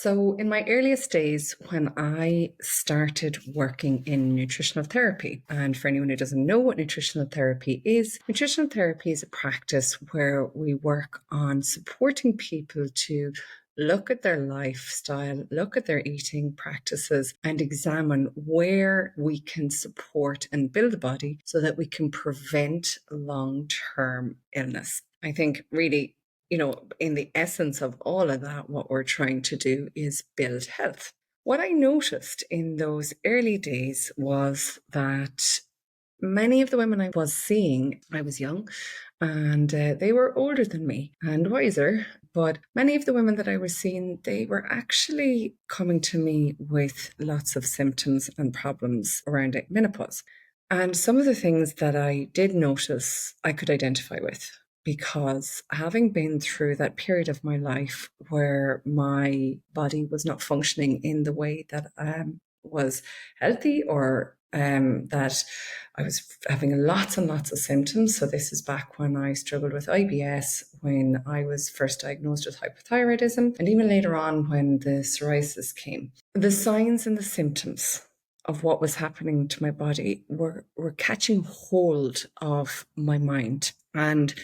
So, in my earliest days, when I started working in nutritional therapy, and for anyone who doesn't know what nutritional therapy is a practice where we work on supporting people to look at their lifestyle, look at their eating practices, and examine where we can support and build a body so that we can prevent long term illness. I think really in the essence of all of that, what we're trying to do is build health. What I noticed in those early days was that many of the women I was seeing, I was young and they were older than me and wiser. But many of the women that I was seeing, they were actually coming to me with lots of symptoms and problems around menopause. And some of the things that I did notice, I could identify with because having been through that period of my life where my body was not functioning in the way that was healthy or that I was having lots and lots of symptoms. So this is back when I struggled with IBS, when I was first diagnosed with hypothyroidism, and even later on when the psoriasis came. The signs and the symptoms of what was happening to my body were catching hold of my mind and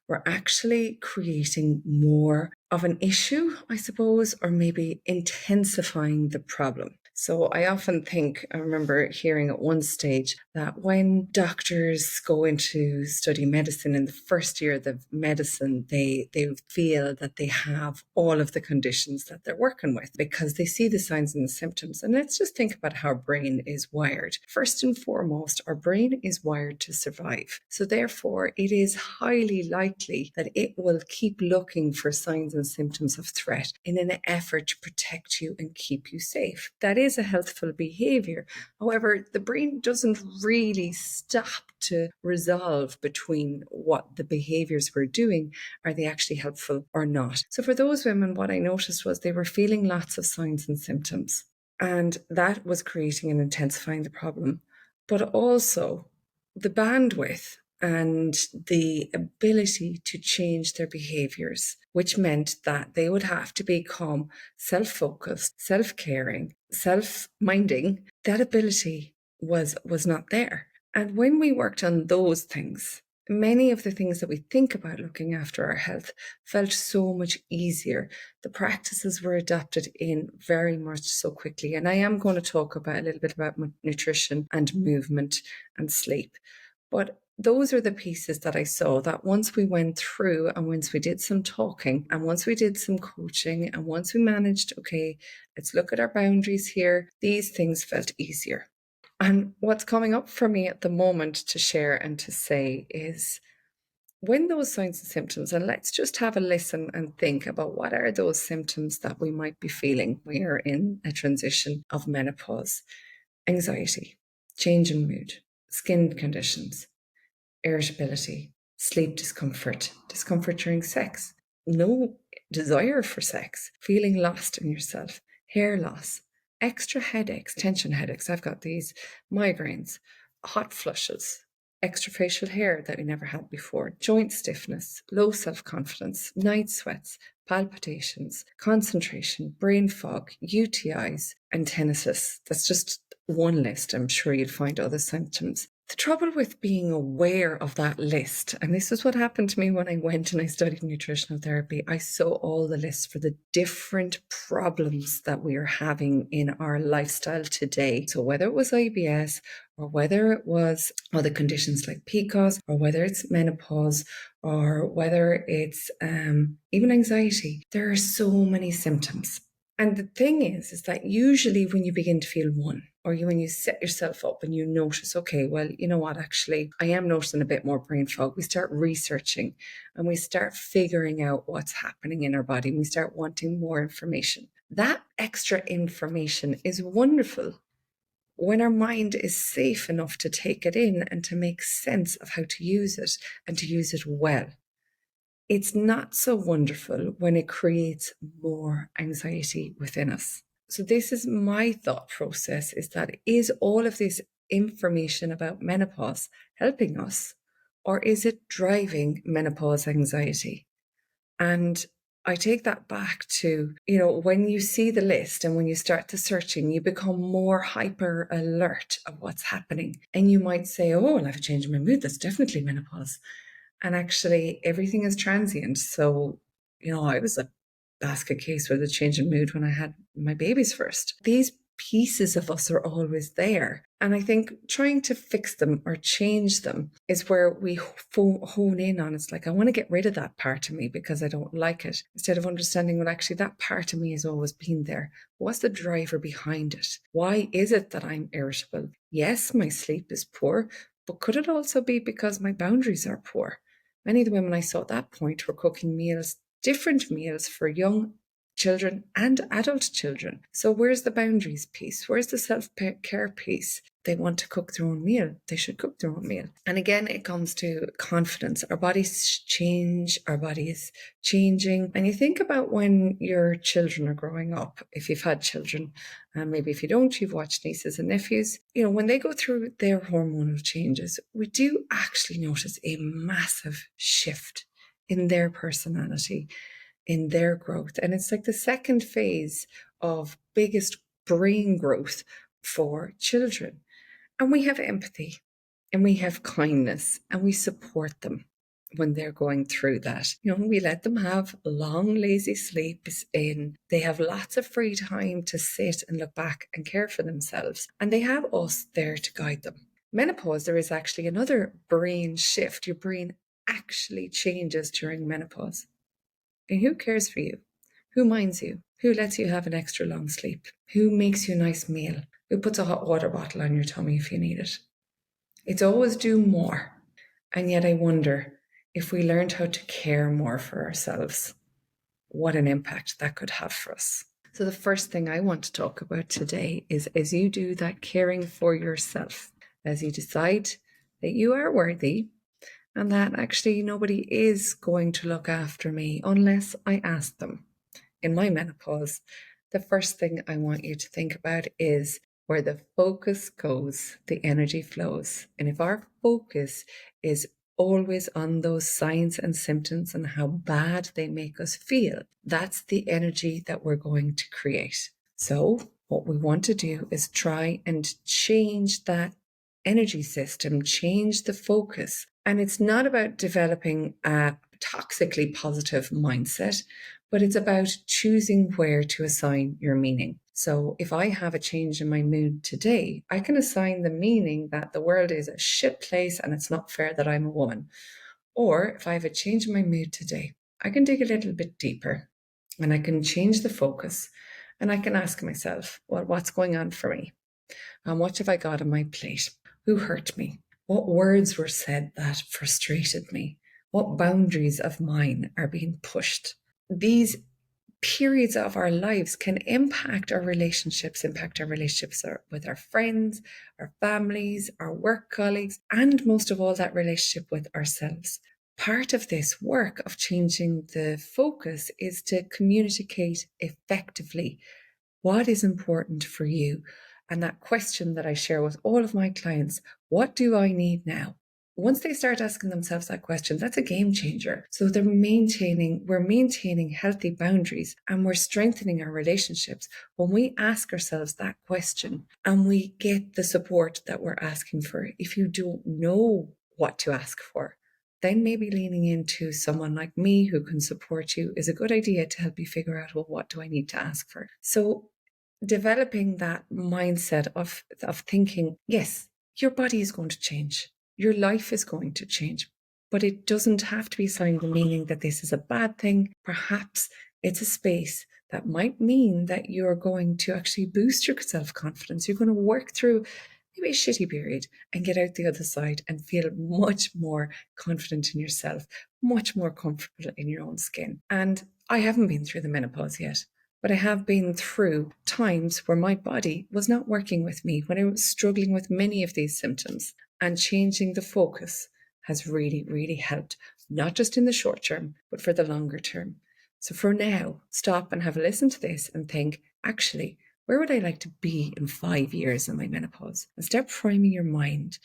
were actually creating more of an issue, I suppose, or maybe intensifying the problem. So I often think, I remember hearing at one stage that when doctors go into study medicine in the first year of medicine, they feel that they have all of the conditions that they're working with because they see the signs and the symptoms. And let's just think about how our brain is wired. First and foremost, our brain is wired to survive. So therefore, it is highly likely that it will keep looking for signs and symptoms of threat in an effort to protect you and keep you safe. That is a healthful behavior. However, the brain doesn't really stop to resolve between what the behaviors we're doing, are they actually helpful or not. So for those women, what I noticed was they were feeling lots of signs and symptoms, and that was creating and intensifying the problem. But also the bandwidth and the ability to change their behaviors, which meant that they would have to become self-focused, self-caring, self-minding. That ability was not there. And when we worked on those things, many of the things that we think about looking after our health felt so much easier. The practices were adopted in very much so quickly. And I am going to talk about a little bit about nutrition and movement and sleep. But those are the pieces that I saw that once we went through and once we did some talking and once we did some coaching and once we managed, okay, let's look at our boundaries here, these things felt easier. And what's coming up for me at the moment to share and to say is when those signs and symptoms, and let's just have a listen and think about what are those symptoms that we might be feeling. We are in a transition of menopause, anxiety, change in mood, skin conditions, irritability, sleep discomfort, discomfort during sex, no desire for sex, feeling lost in yourself, hair loss, extra headaches, tension headaches. I've got these migraines, hot flushes, extra facial hair that we never had before, joint stiffness, low self-confidence, night sweats, palpitations, concentration, brain fog, UTIs, and tinnitus. That's just one list. I'm sure you'd find other symptoms. The trouble with being aware of that list, and this is what happened to me when I went and I studied nutritional therapy, I saw all the lists for the different problems that we are having in our lifestyle today. So whether it was IBS or whether it was other conditions like PCOS or whether it's menopause or whether it's even anxiety, there are so many symptoms. And the thing is that usually when you begin to feel one, or when you set yourself up and you notice, okay, well, you know what, actually, I am noticing a bit more brain fog. We start researching and we start figuring out what's happening in our body. And we start wanting more information. That extra information is wonderful when our mind is safe enough to take it in and to make sense of how to use it and to use it well. It's not so wonderful when it creates more anxiety within us. So this is my thought process, is that is all of this information about menopause helping us, or is it driving menopause anxiety? And I take that back to, when you see the list and when you start the searching, you become more hyper alert of what's happening. And you might say, oh, I'll have a change in my mood. That's definitely menopause. And actually, everything is transient. So, I was a basket case with a change in mood when I had my babies first. These pieces of us are always there. And I think trying to fix them or change them is where we hone in on. It's like, I want to get rid of that part of me because I don't like it. Instead of understanding, well, actually, that part of me has always been there. What's the driver behind it? Why is it that I'm irritable? Yes, my sleep is poor, but could it also be because my boundaries are poor? Many of the women I saw at that point were cooking meals, different meals for young children and adult children. So where's the boundaries piece? Where's the self-care piece? They want to cook their own meal. They should cook their own meal. And again, it comes to confidence. Our bodies change. Our body is changing. And you think about when your children are growing up, if you've had children, and maybe if you don't, you've watched nieces and nephews, when they go through their hormonal changes, we do actually notice a massive shift in their personality, in their growth. And it's like the second phase of biggest brain growth for children. And we have empathy and we have kindness and we support them when they're going through that. We let them have long, lazy sleeps in. They have lots of free time to sit and look back and care for themselves. And they have us there to guide them. Menopause, there is actually another brain shift. Your brain actually changes during menopause. And who cares for you? Who minds you? Who lets you have an extra long sleep? Who makes you a nice meal? Who puts a hot water bottle on your tummy if you need it? It's always do more. And yet I wonder if we learned how to care more for ourselves, what an impact that could have for us. So the first thing I want to talk about today is as you do that caring for yourself, as you decide that you are worthy, and that actually nobody is going to look after me unless I ask them. In my menopause, the first thing I want you to think about is where the focus goes, the energy flows. And if our focus is always on those signs and symptoms and how bad they make us feel, that's the energy that we're going to create. So what we want to do is try and change that energy system, change the focus. And it's not about developing a toxically positive mindset, but it's about choosing where to assign your meaning. So if I have a change in my mood today, I can assign the meaning that the world is a shit place and it's not fair that I'm a woman. Or if I have a change in my mood today, I can dig a little bit deeper and I can change the focus and I can ask myself, well, what's going on for me? And what have I got on my plate? Who hurt me? What words were said that frustrated me? What boundaries of mine are being pushed? These periods of our lives can impact our relationships with our friends, our families, our work colleagues, and most of all, that relationship with ourselves. Part of this work of changing the focus is to communicate effectively what is important for you. And that question that I share with all of my clients, what do I need now? Once they start asking themselves that question, that's a game changer. So we're maintaining healthy boundaries and we're strengthening our relationships when we ask ourselves that question and we get the support that we're asking for. If you don't know what to ask for, then maybe leaning into someone like me who can support you is a good idea to help you figure out, well, what do I need to ask for? So developing that mindset of thinking, yes, your body is going to change. Your life is going to change, but it doesn't have to be assigned the meaning that this is a bad thing. Perhaps it's a space that might mean that you're going to actually boost your self-confidence. You're going to work through maybe a shitty period and get out the other side and feel much more confident in yourself, much more comfortable in your own skin. And I haven't been through the menopause yet, but I have been through times where my body was not working with me, when I was struggling with many of these symptoms. And changing the focus has really, really helped, not just in the short term, but for the longer term. So for now, stop and have a listen to this and think, actually, where would I like to be in 5 years in my menopause? And start priming your mind,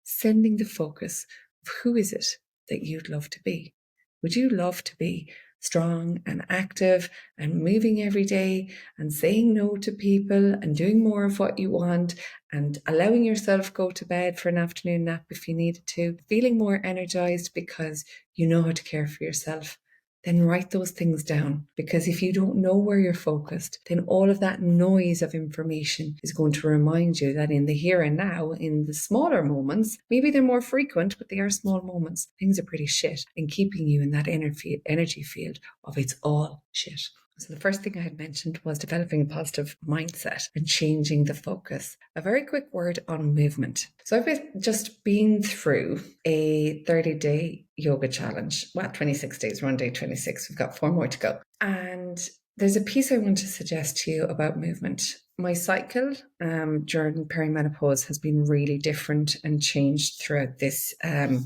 sending the focus of who is it that you'd love to be? Would you love to be strong and active and moving every day and saying no to people and doing more of what you want and allowing yourself go to bed for an afternoon nap if you needed to, feeling more energized because you know how to care for yourself, then write those things down. Because if you don't know where you're focused, then all of that noise of information is going to remind you that in the here and now, in the smaller moments, maybe they're more frequent, but they are small moments, things are pretty shit, and keeping you in that energy field of it's all shit. So the first thing I had mentioned was developing a positive mindset and changing the focus. A very quick word on movement. So I've just been through a 30-day yoga challenge. Well, 26 days, we're on day 26. We've got 4 more to go. And there's a piece I want to suggest to you about movement. My cycle during perimenopause has been really different and changed throughout this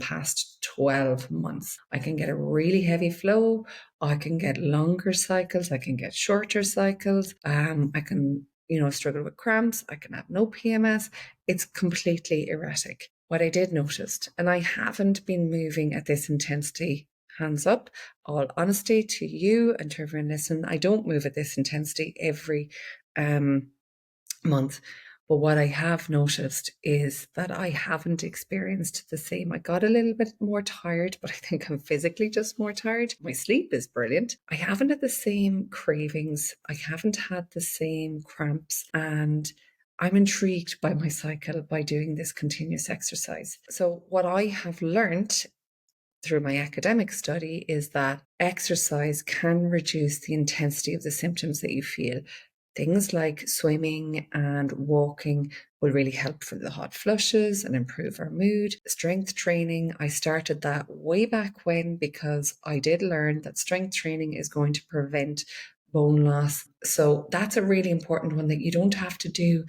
past 12 months. I can get a really heavy flow. I can get longer cycles. I can get shorter cycles. I can, struggle with cramps. I can have no PMS. It's completely erratic. What I did notice, and I haven't been moving at this intensity, hands up, all honesty to you and to everyone listening, I don't move at this intensity every month. But what I have noticed is that I haven't experienced the same. I got a little bit more tired, but I think I'm physically just more tired. My sleep is brilliant. I haven't had the same cravings. I haven't had the same cramps. And I'm intrigued by my cycle by doing this continuous exercise. So what I have learned through my academic study is that exercise can reduce the intensity of the symptoms that you feel. Things like swimming and walking will really help for the hot flushes and improve our mood. Strength training, I started that way back when because I did learn that strength training is going to prevent bone loss. So that's a really important one that you don't have to do.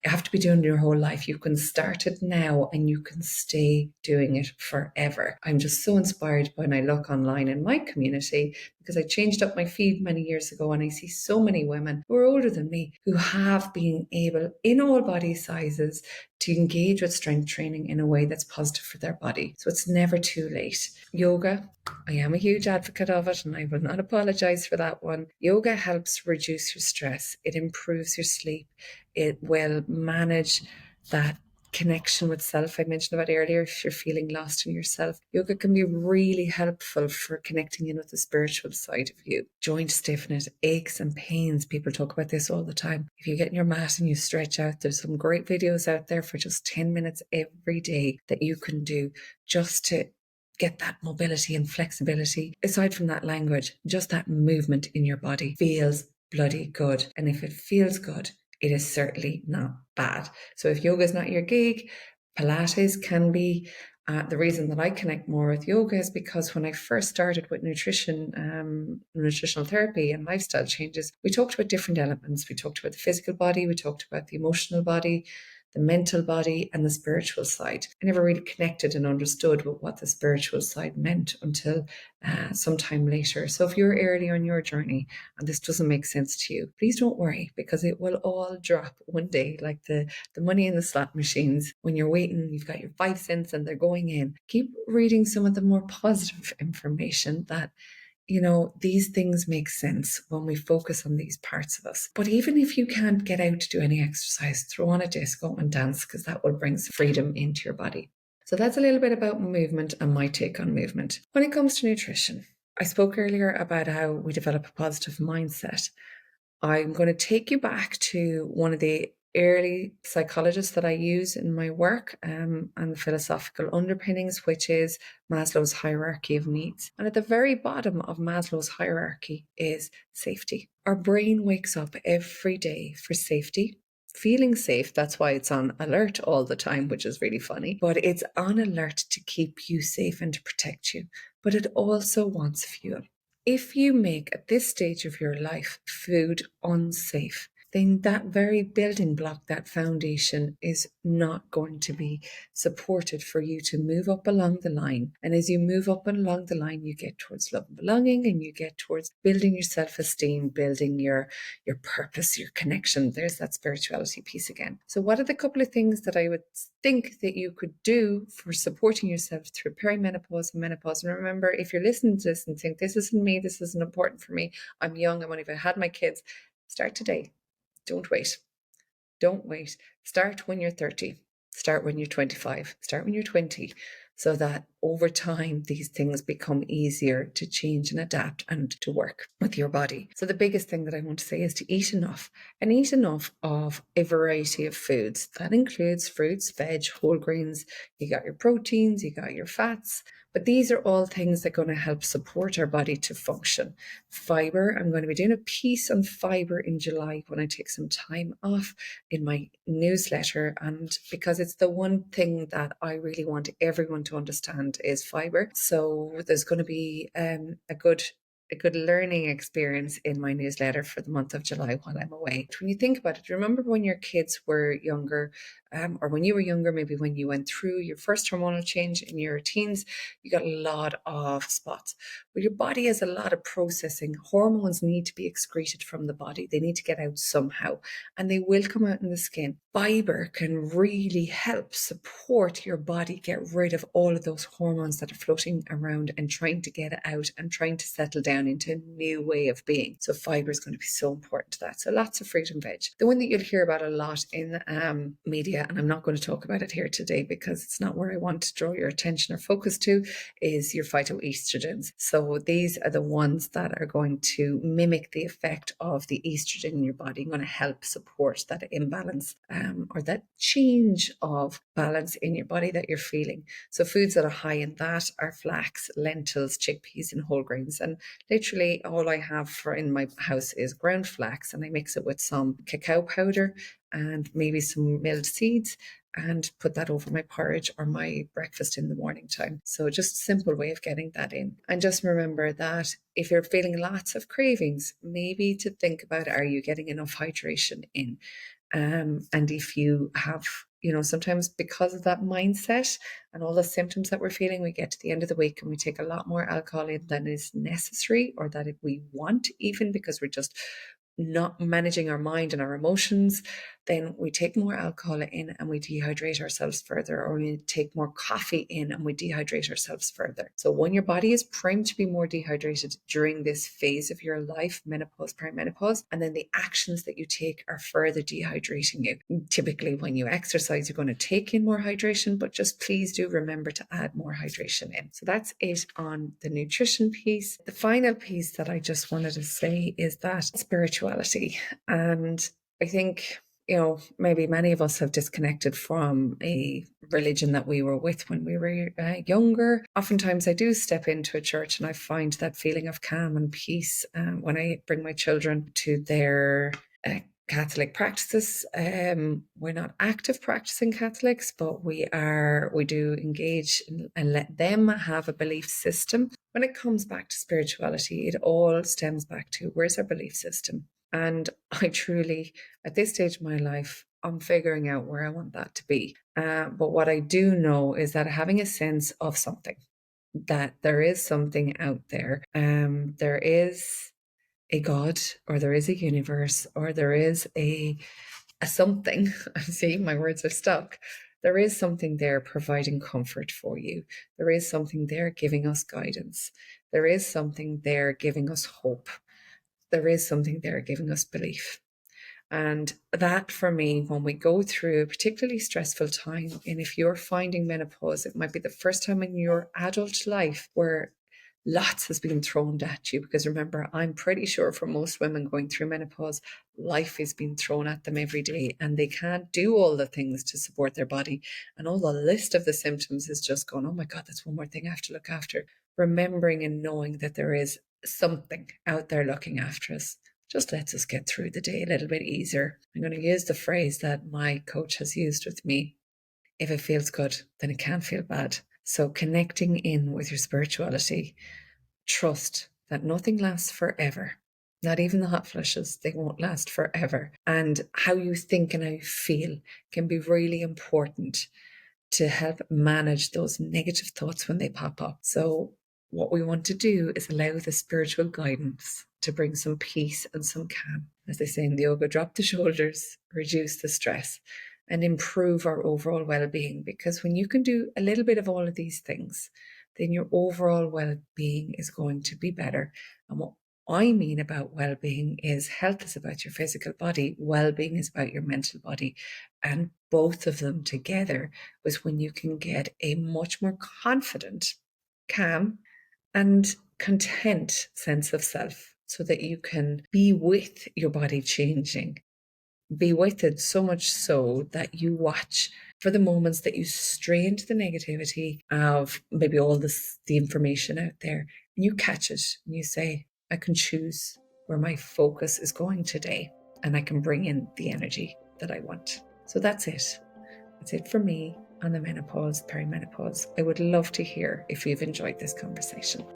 You have to be doing it your whole life. You can start it now and you can stay doing it forever. I'm just so inspired when I look online in my community because I changed up my feed many years ago and I see so many women who are older than me who have been able, in all body sizes, to engage with strength training in a way that's positive for their body. So it's never too late. Yoga, I am a huge advocate of it and I will not apologize for that one. Yoga helps reduce your stress. It improves your sleep. It will manage that connection with self I mentioned about earlier. If you're feeling lost in yourself, yoga can be really helpful for connecting in with the spiritual side of you. Joint stiffness, aches and pains, people talk about this all the time. If you get in your mat and you stretch out, there's some great videos out there for just 10 minutes every day that you can do just to get that mobility and flexibility. Aside from that language, just that movement in your body feels bloody good. And if it feels good, it is certainly not bad. So if yoga is not your gig, Pilates can be. The reason that I connect more with yoga is because when I first started with nutritional therapy and lifestyle changes, we talked about different elements. We talked about the physical body, we talked about the emotional body, the mental body, and the spiritual side. I never really connected and understood what the spiritual side meant until sometime later. So if you're early on your journey and this doesn't make sense to you, please don't worry, because it will all drop one day, like the money in the slot machines. When you're waiting, you've got your 5 cents and they're going in. Keep reading some of the more positive information that these things make sense when we focus on these parts of us. But even if you can't get out to do any exercise, throw on a disco and dance, because that will bring some freedom into your body. So that's a little bit about movement and my take on movement. When it comes to nutrition, I spoke earlier about how we develop a positive mindset. I'm going to take you back to one of the early psychologists that I use in my work and the philosophical underpinnings, which is Maslow's hierarchy of needs. And at the very bottom of Maslow's hierarchy is safety. Our brain wakes up every day for safety, feeling safe. That's why it's on alert all the time, which is really funny. But it's on alert to keep you safe and to protect you. But it also wants fuel. If you make, at this stage of your life, food unsafe, then that very building block, that foundation, is not going to be supported for you to move up along the line. And as you move up along the line, you get towards love and belonging, and you get towards building your self-esteem, building your purpose, your connection. There's that spirituality piece again. So what are the couple of things that I would think that you could do for supporting yourself through perimenopause and menopause? And remember, if you're listening to this and think, this isn't me, this isn't important for me, I'm young, I've only had my kids, start today. Don't wait. Don't wait. Start when you're 30. Start when you're 25. Start when you're 20, so that over time, these things become easier to change and adapt and to work with your body. So the biggest thing that I want to say is to eat enough, and eat enough of a variety of foods. That includes fruits, veg, whole grains. You got your proteins, you got your fats, but these are all things that are going to help support our body to function. Fiber, I'm going to be doing a piece on fiber in July when I take some time off in my newsletter. And because it's the one thing that I really want everyone to understand is fiber. So there's going to be a good learning experience in my newsletter for the month of July while I'm away. When you think about it, remember when your kids were younger, or when you were younger, maybe when you went through your first hormonal change in your teens, you got a lot of spots. Well, your body has a lot of processing. Hormones need to be excreted from the body. They need to get out somehow, and they will come out in the skin. Fiber can really help support your body get rid of all of those hormones that are floating around and trying to get out and trying to settle down into a new way of being. So fiber is going to be so important to that. So lots of fruit and veg. The one that you'll hear about a lot in media, and I'm not going to talk about it here today because it's not where I want to draw your attention or focus to, is your phytoestrogens. So these are the ones that are going to mimic the effect of the estrogen in your body and going to help support that imbalance, or that change of balance in your body that you're feeling. So foods that are high in that are flax, lentils, chickpeas, and whole grains. And literally all I have in my house is ground flax, and I mix it with some cacao powder and maybe some milled seeds, and put that over my porridge or my breakfast in the morning time. So just a simple way of getting that in. And just remember that if you're feeling lots of cravings, maybe to think about, are you getting enough hydration in? And if you have, sometimes because of that mindset and all the symptoms that we're feeling, we get to the end of the week and we take a lot more alcohol in than is necessary, or that we want, even because we're just not managing our mind and our emotions. Then we take more alcohol in and we dehydrate ourselves further, or we take more coffee in and we dehydrate ourselves further. So when your body is primed to be more dehydrated during this phase of your life, menopause, perimenopause, and then the actions that you take are further dehydrating you. Typically when you exercise, you're going to take in more hydration, but just please do remember to add more hydration in. So that's it on the nutrition piece. The final piece that I just wanted to say is that spirituality. And I think, maybe many of us have disconnected from a religion that we were with when we were younger. Oftentimes I do step into a church and I find that feeling of calm and peace when I bring my children to their Catholic practices. We're not active practicing Catholics, but we do engage and let them have a belief system. When it comes back to spirituality, it all stems back to, where's our belief system? And I truly, at this stage of my life, I'm figuring out where I want that to be. But what I do know is that having a sense of something, that there is something out there, there is a God, or there is a universe, or there is a something. See, my words are stuck. There is something there providing comfort for you. There is something there giving us guidance. There is something there giving us hope. There is something there giving us belief. And that, for me, when we go through a particularly stressful time, and if you're finding menopause, it might be the first time in your adult life where lots has been thrown at you. Because remember, I'm pretty sure for most women going through menopause, life is being thrown at them every day, and they can't do all the things to support their body. And all the list of the symptoms is just going, oh my God, that's one more thing I have to look after. Remembering and knowing that there is something out there looking after us just lets us get through the day a little bit easier. I'm going to use the phrase that my coach has used with me: if it feels good, then it can't feel bad. So connecting in with your spirituality, trust that nothing lasts forever. Not even the hot flushes, they won't last forever. And how you think and how you feel can be really important to help manage those negative thoughts when they pop up. So, what we want to do is allow the spiritual guidance to bring some peace and some calm. As they say in the yoga, drop the shoulders, reduce the stress, and improve our overall well being. Because when you can do a little bit of all of these things, then your overall well being is going to be better. And what I mean about well being is health is about your physical body, well being is about your mental body. And both of them together was when you can get a much more confident, calm, and content sense of self so that you can be with your body changing, be with it so much so that you watch for the moments that you stray into the negativity of maybe all this, the information out there, and you catch it and you say, I can choose where my focus is going today and I can bring in the energy that I want. So that's it. That's it for me on the menopause, perimenopause. I would love to hear if you've enjoyed this conversation.